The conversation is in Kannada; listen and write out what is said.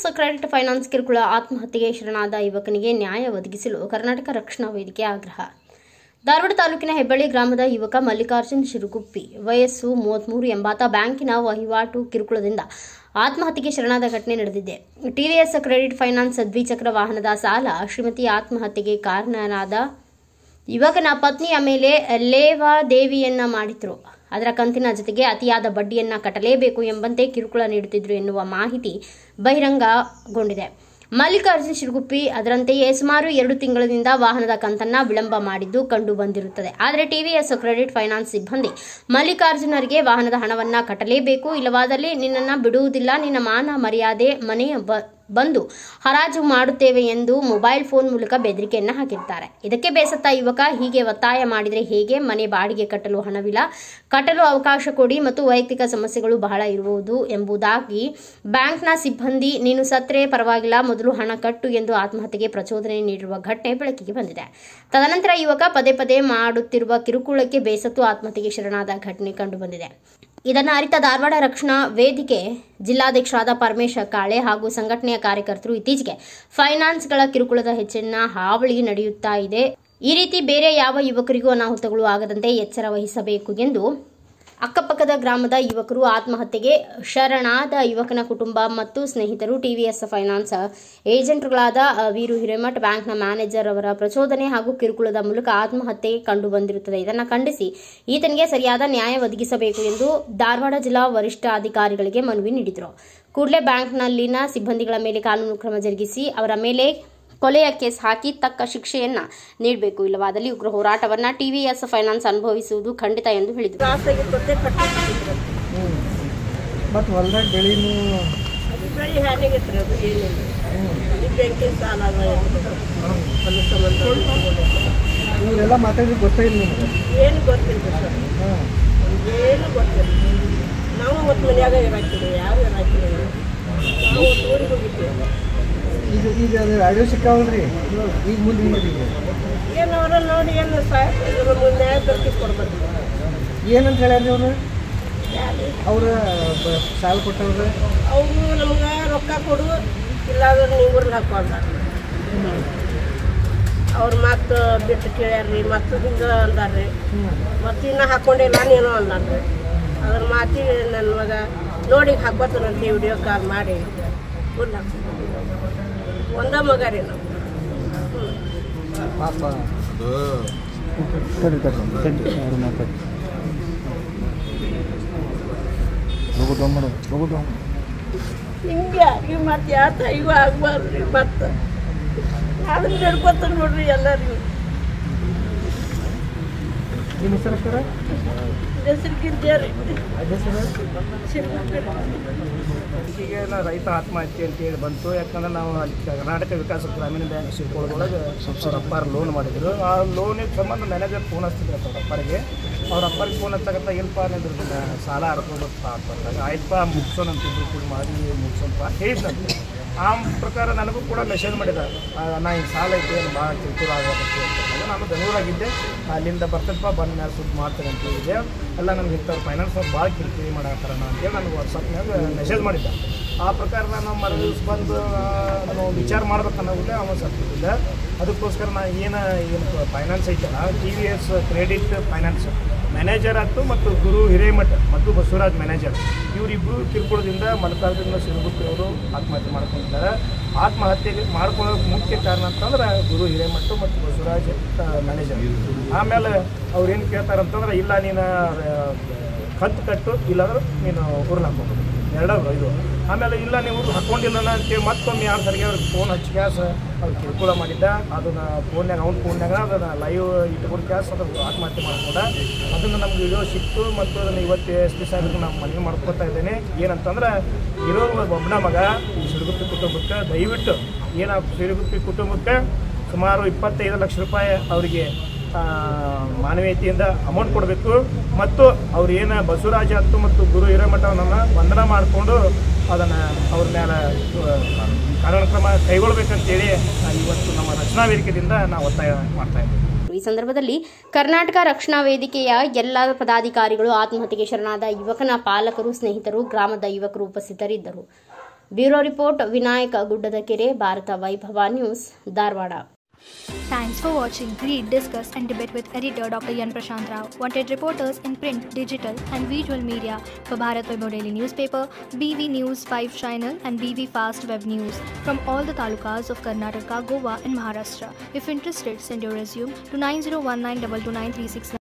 ಟಿವಿಎಸ್ ಕ್ರೆಡಿಟ್ ಫೈನಾನ್ಸ್ ಕಿರುಕುಳ ಆತ್ಮಹತ್ಯೆಗೆ ಶರಣಾದ ಯುವಕನಿಗೆ ನ್ಯಾಯ ಒದಗಿಸಲು ಕರ್ನಾಟಕ ರಕ್ಷಣಾ ವೇದಿಕೆ ಆಗ್ರಹ. ಧಾರವಾಡ ತಾಲೂಕಿನ ಹೆಬ್ಬಳ್ಳಿ ಗ್ರಾಮದ ಯುವಕ ಮಲ್ಲಿಕಾರ್ಜುನ್ ಶಿರುಗುಪ್ಪಿ ವಯಸ್ಸು 33 ಎಂಬಾತ ಬ್ಯಾಂಕಿನ ವಹಿವಾಟು ಕಿರುಕುಳದಿಂದ ಆತ್ಮಹತ್ಯೆಗೆ ಶರಣಾದ ಘಟನೆ ನಡೆದಿದೆ. ಟಿವಿಎಸ್ ಕ್ರೆಡಿಟ್ ಫೈನಾನ್ಸ್ ದ್ವಿಚಕ್ರ ವಾಹನದ ಸಾಲ ಶ್ರೀಮತಿ ಆತ್ಮಹತ್ಯೆಗೆ ಕಾರಣನಾದ ಯುವಕನ ಪತ್ನಿಯ ಮೇಲೆ ಲೇವಾದೇವಿಯನ್ನ ಮಾಡಿದ್ರು. ಅದರ ಕಂತಿನ ಜೊತೆಗೆ ಅತಿಯಾದ ಬಡ್ಡಿಯನ್ನ ಕಟ್ಟಲೇಬೇಕು ಎಂಬಂತೆ ಕಿರುಕುಳ ನೀಡುತ್ತಿದ್ರು ಎನ್ನುವ ಮಾಹಿತಿ ಬಹಿರಂಗಗೊಂಡಿದೆ. ಮಲ್ಲಿಕಾರ್ಜುನ್ ಶಿರುಗುಪ್ಪಿ ಅದರಂತೆಯೇ ಸುಮಾರು 2 ತಿಂಗಳಿನಿಂದ ವಾಹನದ ಕಂತನ್ನ ವಿಳಂಬ ಮಾಡಿದ್ದು ಕಂಡು ಬಂದಿರುತ್ತದೆ. ಆದರೆ ಟಿವಿಎಸ್ ಕ್ರೆಡಿಟ್ ಫೈನಾನ್ಸ್ ಸಿಬ್ಬಂದಿ ಮಲ್ಲಿಕಾರ್ಜುನರಿಗೆ ವಾಹನದ ಹಣವನ್ನ ಕಟ್ಟಲೇಬೇಕು, ಇಲ್ಲವಾದಲ್ಲಿ ನಿನ್ನನ್ನು ಬಿಡುವುದಿಲ್ಲ, ನಿನ್ನ ಮಾನ ಮರ್ಯಾದೆ ಮನೆಯ ಬಂದು ಹರಾಜು ಮಾಡುತ್ತೇವೆ ಎಂದು ಮೊಬೈಲ್ ಫೋನ್ ಮೂಲಕ ಬೆದರಿಕೆಯನ್ನು ಹಾಕಿರ್ತಾರೆ. ಇದಕ್ಕೆ ಬೇಸತ್ತ ಯುವಕ ಹೀಗೆ ಒತ್ತಾಯ ಮಾಡಿದರೆ ಹೇಗೆ, ಮನೆ ಬಾಡಿಗೆ ಕಟ್ಟಲು ಹಣವಿಲ್ಲ, ಕಟ್ಟಲು ಅವಕಾಶ ಕೊಡಿ ಮತ್ತು ವೈಯಕ್ತಿಕ ಸಮಸ್ಯೆಗಳು ಬಹಳ ಇರುವುದು ಎಂಬುದಾಗಿ ಬ್ಯಾಂಕ್ನ ಸಿಬ್ಬಂದಿ ನೀನು ಸತ್ರೆ ಪರವಾಗಿಲ್ಲ ಮೊದಲು ಹಣ ಕಟ್ಟು ಎಂದು ಆತ್ಮಹತ್ಯೆಗೆ ಪ್ರಚೋದನೆ ನೀಡಿರುವ ಘಟನೆ ಬೆಳಕಿಗೆ ಬಂದಿದೆ. ತದನಂತರ ಯುವಕ ಪದೇ ಪದೇ ಮಾಡುತ್ತಿರುವ ಕಿರುಕುಳಕ್ಕೆ ಬೇಸತ್ತು ಆತ್ಮಹತ್ಯೆಗೆ ಶರಣಾದ ಘಟನೆ ಕಂಡುಬಂದಿದೆ. ಇದನ್ನು ಅರಿತ ಧಾರವಾಡ ರಕ್ಷಣಾ ವೇದಿಕೆ ಜಿಲ್ಲಾಧ್ಯಕ್ಷರಾದ ಪರಮೇಶ ಕಾಳೆ ಹಾಗೂ ಸಂಘಟನೆಯ ಕಾರ್ಯಕರ್ತರು ಇತ್ತೀಚೆಗೆ ಫೈನಾನ್ಸ್ಗಳ ಕಿರುಕುಳದ ಹೆಚ್ಚಿನ ಹಾವಳಿ ನಡೆಯುತ್ತಾ ಇದೆ. ಈ ರೀತಿ ಬೇರೆ ಯಾವ ಯುವಕರಿಗೂ ಅನಾಹುತಗಳು ಆಗದಂತೆ ಎಚ್ಚರ ವಹಿಸಬೇಕು ಎಂದು ಅಕ್ಕಪಕ್ಕದ ಗ್ರಾಮದ ಯುವಕರು ಆತ್ಮಹತ್ಯೆಗೆ ಶರಣಾದ ಯುವಕನ ಕುಟುಂಬ ಮತ್ತು ಸ್ನೇಹಿತರು ಟಿವಿಎಸ್ ಫೈನಾನ್ಸ್ ಏಜೆಂಟ್ಗಳಾದ ವೀರು ಹಿರೇಮಠ, ಬ್ಯಾಂಕ್ನ ಮ್ಯಾನೇಜರ್ ಅವರ ಪ್ರಚೋದನೆ ಹಾಗೂ ಕಿರುಕುಳದ ಮೂಲಕ ಆತ್ಮಹತ್ಯೆ ಕಂಡು ಬಂದಿರುತ್ತದೆ. ಇದನ್ನು ಖಂಡಿಸಿ ಈತನಿಗೆ ಸರಿಯಾದ ನ್ಯಾಯ ಒದಗಿಸಬೇಕು ಎಂದು ಧಾರವಾಡ ಜಿಲ್ಲಾ ವರಿಷ್ಠ ಅಧಿಕಾರಿಗಳಿಗೆ ಮನವಿ ನೀಡಿದರು. ಕೂಡಲೇ ಬ್ಯಾಂಕ್ನಲ್ಲಿನ ಸಿಬ್ಬಂದಿಗಳ ಮೇಲೆ ಕಾನೂನು ಕ್ರಮ ಜರುಗಿಸಿ ಅವರ ಮೇಲೆ ಕೊಲೆಯ ಕೇಸ್ ಹಾಕಿ ತಕ್ಕ ಶಿಕ್ಷೆಯನ್ನ ನೀಡಬೇಕು, ಇಲ್ಲವಾದಲ್ಲಿ ಉಗ್ರ ಹೋರಾಟವನ್ನ ಟಿವಿಎಸ್ ಫೈನಾನ್ಸ್ ಅನುಭವಿಸುವುದು ಖಂಡಿತ ಎಂದು ಹೇಳಿದರು. ಈಗ ಆಡಿಯೋ ಸಿಕ್ಕಾವಲ್ರಿ, ಈಗ ಮುಂದೆ ಏನವ್ರ ನೋಡಿ ಏನು ನ್ಯಾಯ ದೊರಕಿಸ್ಕೊಡ್ಬೇಕು ಏನಂತ ಹೇಳ್ಯಾರ ಅವರು? ಅವ್ರ ಸಾಲ ಕೊಟ್ಟವ್ರ ಅವರು ನಮ್ಗೆ ರೊಕ್ಕ ಕೊಡು, ಇಲ್ಲಾಂದ್ರೆ ನೀವು ಊರಿಗೆ ಹಾಕೊಂಡ ಅವ್ರು ಮತ್ತೆ ಬಿಟ್ಟು ಕೇಳ್ಯಾರ್ರಿ, ಮತ್ತೆ ಹಿಂಗೆ ಅಂದಾರ್ರಿ, ಮತ್ತೆ ಇನ್ನೂ ಹಾಕೊಂಡಿಲ್ಲ ನೀನು ಅಂದಾರ್ರಿ. ಅದ್ರ ಮಾತಿ ನನ್ನ ಮಗ ನೋಡಿ ಹಾಕೋತಾನಂತೆ ವಿಡಿಯೋ ಕಾಲ್ ಮಾಡಿ ಊರಿಗೆ ಹಾಕ್ತೀನಿ. ಒಂದ ಮಗ ರೀ ನಾವು ಹಿಂಗೆ ಆಗಿ ಮತ್ತೆ ಯಾವ ತಾಯಿಗೂ ಆಗ್ಬಾರ್ದು. ಮತ್ತೆ ಅದನ್ನ ನಡ್ಕೊತ ನೋಡ್ರಿ ಎಲ್ಲರಿಗೂ. ನಿಮ್ಮ ಹೆಸರು ಈಗ ರೈತ ಆತ್ಮಹತ್ಯೆ ಅಂತೇಳಿ ಬಂತು. ಯಾಕಂದ್ರೆ ನಾವು ಅಲ್ಲಿ ಕರ್ನಾಟಕ ವಿಕಾಸ ಗ್ರಾಮೀಣ ಬ್ಯಾಂಕ್ ಶಿರ್ಕೊಳದೊಳಗೆ ಅವ್ರ ಅಪ್ಪಾರು ಲೋನ್ ಮಾಡಿದ್ರು. ಆ ಲೋನಿಗೆ ಸಂಬಂಧ ಮ್ಯಾನೇಜರ್ ಫೋನ್ ಹಚ್ತಿದ್ರು ಅವ್ರ ಅಪ್ಪರಿಗೆ. ಅವ್ರ ಅಪ್ಪರಿಗೆ ಫೋನ್ ಹಚ್ಚಕತ್ತ ಇಲ್ಪ ನಿಂದ್ರೆ ಸಾಲ ಹಡ್ಕೋಬೇಕಪ್ಪ ಅಂತಂದಾಗ ಆಯ್ತಪ್ಪ ಮುಗಿಸೋಣ ಅಂತಿದ್ರು, ಕೂಡ ಮಾಡಿ ಮುಗಿಸೋಣಪ್ಪ ಹೇಳಿದ್ನಂತೆ. ಆ ಪ್ರಕಾರ ನನಗೂ ಕೂಡ ಮೆಸೇಜ್ ಮಾಡಿದ್ದಾರೆ, ನಾ ಹಿಂಗೆ ಸಾಲ ಐತೆ ಭಾಳ ಕಿರುಕುಳ ಆಗೋದಕ್ಕೆ ಅಂತಂದಾಗ ನಾನು ಬೆಂಗಳೂರಾಗಿದ್ದೆ, ಅಲ್ಲಿಂದ ಬರ್ತದಪ್ಪ ಬಂದ ಮೇಲೆ ಸುದ್ದಿ ಮಾಡ್ತೇನೆ ಅಂತ ಹೇಳಿದೆ. ಎಲ್ಲ ನನಗೆ ಇಂಥವ್ರು ಫೈನಾನ್ಸ್ ಅವ್ರು ಭಾಳ ಕಿರಿಕಿರಿ ಮಾಡತ್ತಾರಣ ಅಂತೇಳಿ ನನಗೆ ವಾಟ್ಸಪ್ನಾಗ ಮೆಸೇಜ್ ಮಾಡಿದ್ದ. ಆ ಪ್ರಕಾರ ನಾನು ಮರದಿವ್ಸ ಬಂದು ನಾನು ವಿಚಾರ ಮಾಡ್ಬೇಕನ್ನೋದಿಲ್ಲ, ಅವನು ಸತ್ತಿದ್ದಿಲ್ಲ. ಅದಕ್ಕೋಸ್ಕರ ನಾನು ಏನು ಫೈನಾನ್ಸ್ ಐತಲ್ಲ ಟಿವಿಎಸ್ ಕ್ರೆಡಿಟ್ ಫೈನಾನ್ಸ್ ಮ್ಯಾನೇಜರ್ ಆಯ್ತು ಮತ್ತು ಗುರು ಹಿರೇಮಠ ಮತ್ತು ಬಸವರಾಜ್ ಮ್ಯಾನೇಜರ್, ಇವರಿಬ್ಬರು ಕಿರುಕುಳದಿಂದ ಮಲ್ಲಿಕಾರ್ಜುನ ಶಿರುಗುಪ್ಪಿ ಅವರು ಆತ್ಮಹತ್ಯೆ ಮಾಡ್ಕೊಂಡಿದ್ದಾರೆ. ಆತ್ಮಹತ್ಯೆಗೆ ಮಾಡ್ಕೊಳ್ಳೋಕೆ ಮುಖ್ಯ ಕಾರಣ ಅಂತಂದ್ರೆ ಗುರು ಹಿರೇಮಠ ಮತ್ತು ಬಸವರಾಜ್ ಮ್ಯಾನೇಜರ್. ಆಮೇಲೆ ಅವ್ರು ಏನು ಕೇಳ್ತಾರಂತಂದ್ರೆ ಇಲ್ಲ ನೀನು ಕಂತು ಕಟ್ಟು, ಇಲ್ಲಾಂದ್ರೆ ನೀನು ಊರ್ನ ಹಾಕೋಬೋದು, ಎರಡವರು ಇದು. ಆಮೇಲೆ ಇಲ್ಲ ನೀವು ಹಾಕ್ಕೊಂಡಿಲ್ಲ ಅಂತೇಳಿ ಮತ್ತೊಮ್ಮೆ 2 ಸರಿಗೆ ಅವ್ರಿಗೆ ಫೋನ್ ಹಚ್ಚಿ ಕ್ಯಾಸ್ ಅವ್ರು ಕಿರುಕುಳ ಮಾಡಿದ್ದ. ಅದನ್ನು ಫೋನ್ಯಾಗ ಅವ್ನ ಫೋನ್ಯಾಗ ಅದನ್ನು ಲೈವ್ ಇಟ್ಕೊಂಡು ಕ್ಯಾಸ್ ಅದು ಆತ್ಮಹತ್ಯೆ ಮಾಡ್ಕೊಂಡ. ಅದನ್ನು ನಮ್ಗೆ ವಿಡಿಯೋ ಸಿಕ್ತು ಮತ್ತು ಅದನ್ನು ಇವತ್ತು SP ಸಾಹೇಬ್ರಿಗೆ ನಾವು ಮನವಿ ಮಾಡ್ಕೊತಾ ಇದ್ದೇನೆ. ಏನಂತಂದ್ರೆ ಇರೋ ಒಬ್ಬನ ಮಗ ಈ ಶಿರುಗುಪ್ಪಿ ಕುಟುಂಬಕ್ಕೆ ದಯವಿಟ್ಟು ಶಿರುಗುಪ್ಪಿ ಕುಟುಂಬಕ್ಕೆ ಸುಮಾರು 25 ಲಕ್ಷ ರೂಪಾಯಿ ಅವರಿಗೆ ಮಾನವೀಯತೆಯಿಂದ ಅಮೌಂಟ್ ಕೊಡಬೇಕು ಮತ್ತು ಅವ್ರು ಏನು ಬಸವರಾಜ ಮತ್ತು ಮತ್ತು ಗುರು ಹಿರೇಮಠವನ್ನ ವಂದನ ಮಾಡಿಕೊಂಡು ಅದನ್ನು ಅವ್ರ ಮೇಲೆ ಕಾನೂನು ಕ್ರಮ ಕೈಗೊಳ್ಳಬೇಕಂತೇಳಿ ಇವತ್ತು ನಮ್ಮ ರಕ್ಷಣಾ ವೇದಿಕೆಯಿಂದ ನಾವು ಒತ್ತಾಯ ಮಾಡ್ತಾ ಇದ್ದೀವಿ. ಈ ಸಂದರ್ಭದಲ್ಲಿ ಕರ್ನಾಟಕ ರಕ್ಷಣಾ ವೇದಿಕೆಯ ಎಲ್ಲ ಪದಾಧಿಕಾರಿಗಳು, ಆತ್ಮಹತ್ಯೆಗೆ ಶರಣಾದ ಯುವಕನ ಪಾಲಕರು, ಸ್ನೇಹಿತರು, ಗ್ರಾಮದ ಯುವಕರು ಉಪಸ್ಥಿತರಿದ್ದರು. ಬ್ಯೂರೋ ರಿಪೋರ್ಟ್ ವಿನಾಯಕ ಗುಡ್ಡದಕೆರೆ, ಭಾರತ ವೈಭವ news, Dharwad. Thanks for watching. Read, discuss and debate with editor Dr. Yan Prashant Rao. Wanted reporters in print, digital and visual media for Bharat Vaibhav Daily Newspaper, BV News 5 Channel and BV Fast Web News from all the talukas of Karnataka, Goa and Maharashtra. If interested, send your resume to 9019229369.